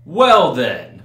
Well then.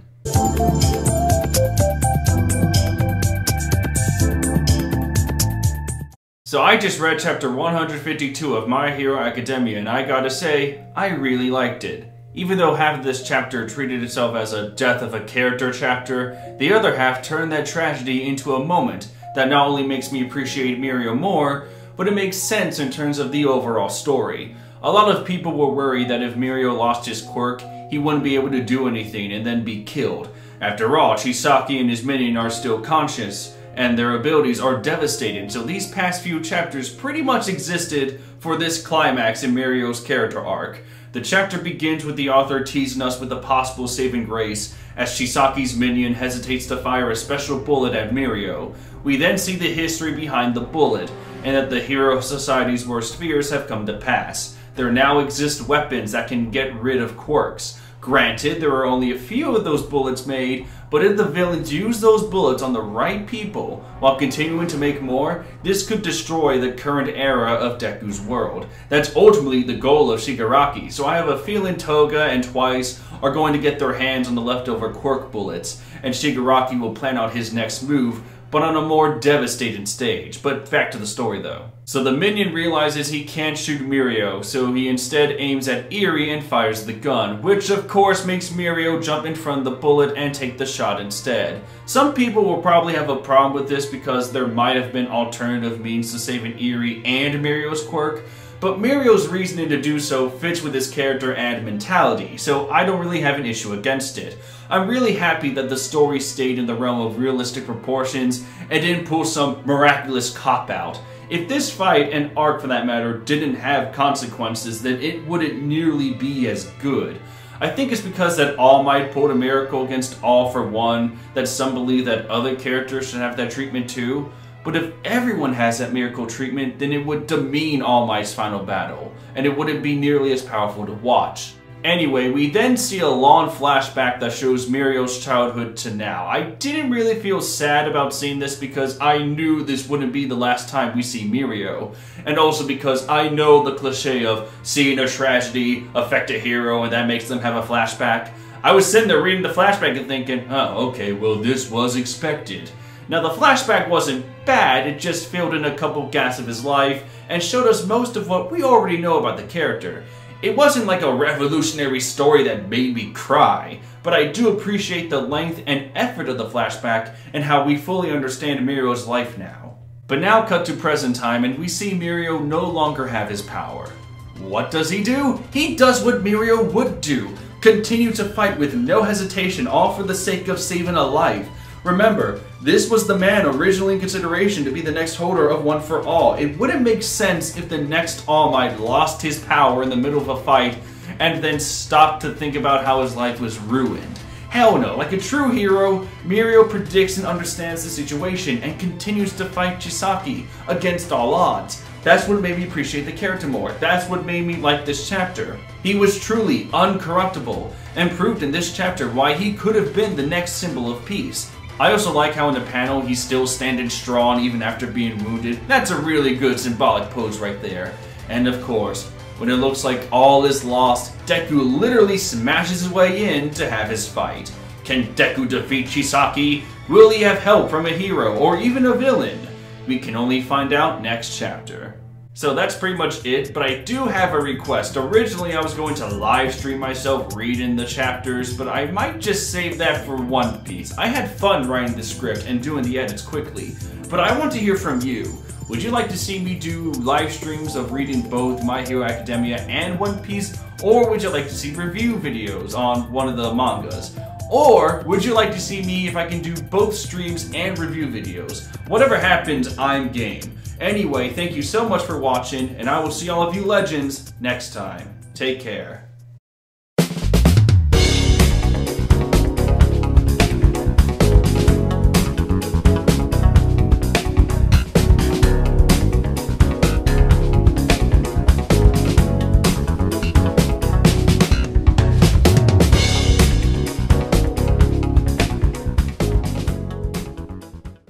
So I just read chapter 152 of My Hero Academia, and I gotta say, I really liked it. Even though half of this chapter treated itself as a death of a character chapter, the other half turned that tragedy into a moment that not only makes me appreciate Mirio more, but it makes sense in terms of the overall story. A lot of people were worried that if Mirio lost his quirk, he wouldn't be able to do anything and then be killed. After all, Chisaki and his minion are still conscious, and their abilities are devastating, so these past few chapters pretty much existed for this climax in Mirio's character arc. The chapter begins with the author teasing us with a possible saving grace as Chisaki's minion hesitates to fire a special bullet at Mirio. We then see the history behind the bullet, and that the Hero Society's worst fears have come to pass. There now exist weapons that can get rid of quirks. Granted, there are only a few of those bullets made, but if the villains use those bullets on the right people while continuing to make more, this could destroy the current era of Deku's world. That's ultimately the goal of Shigaraki, so I have a feeling Toga and Twice are going to get their hands on the leftover quirk bullets, and Shigaraki will plan out his next move, but on a more devastating stage. But back to the story though. So the minion realizes he can't shoot Mirio, so he instead aims at Eri and fires the gun, which of course makes Mirio jump in front of the bullet and take the shot instead. Some people will probably have a problem with this because there might have been alternative means to saving Eri and Mirio's quirk, but Mirio's reasoning to do so fits with his character and mentality, so I don't really have an issue against it. I'm really happy that the story stayed in the realm of realistic proportions and didn't pull some miraculous cop-out. If this fight, and arc for that matter, didn't have consequences, then it wouldn't nearly be as good. I think it's because that All Might pulled a miracle against All for One, that some believe that other characters should have that treatment too. But if everyone has that miracle treatment, then it would demean All Might's final battle, and it wouldn't be nearly as powerful to watch. Anyway, we then see a long flashback that shows Mirio's childhood to now. I didn't really feel sad about seeing this because I knew this wouldn't be the last time we see Mirio, and also because I know the cliche of seeing a tragedy affect a hero and that makes them have a flashback. I was sitting there reading the flashback and thinking, oh, okay, well this was expected. Now the flashback wasn't bad, it just filled in a couple gaps of his life and showed us most of what we already know about the character. It wasn't like a revolutionary story that made me cry, but I do appreciate the length and effort of the flashback and how we fully understand Mirio's life now. But now cut to present time and we see Mirio no longer have his power. What does he do? He does what Mirio would do. Continue to fight with no hesitation, all for the sake of saving a life. Remember, this was the man originally in consideration to be the next holder of One for All. It wouldn't make sense if the next All Might lost his power in the middle of a fight and then stopped to think about how his life was ruined. Hell no, like a true hero, Mirio predicts and understands the situation and continues to fight Chisaki against all odds. That's what made me appreciate the character more. That's what made me like this chapter. He was truly uncorruptible and proved in this chapter why he could have been the next symbol of peace. I also like how in the panel he's still standing strong even after being wounded. That's a really good symbolic pose right there. And of course, when it looks like all is lost, Deku literally smashes his way in to have his fight. Can Deku defeat Chisaki? Will he have help from a hero or even a villain? We can only find out next chapter. So that's pretty much it, but I do have a request. Originally I was going to live stream myself reading the chapters, but I might just save that for One Piece. I had fun writing the script and doing the edits quickly, but I want to hear from you. Would you like to see me do live streams of reading both My Hero Academia and One Piece, or would you like to see review videos on one of the mangas? Or would you like to see me if I can do both streams and review videos? Whatever happens, I'm game. Anyway, thank you so much for watching, and I will see all of you legends next time. Take care.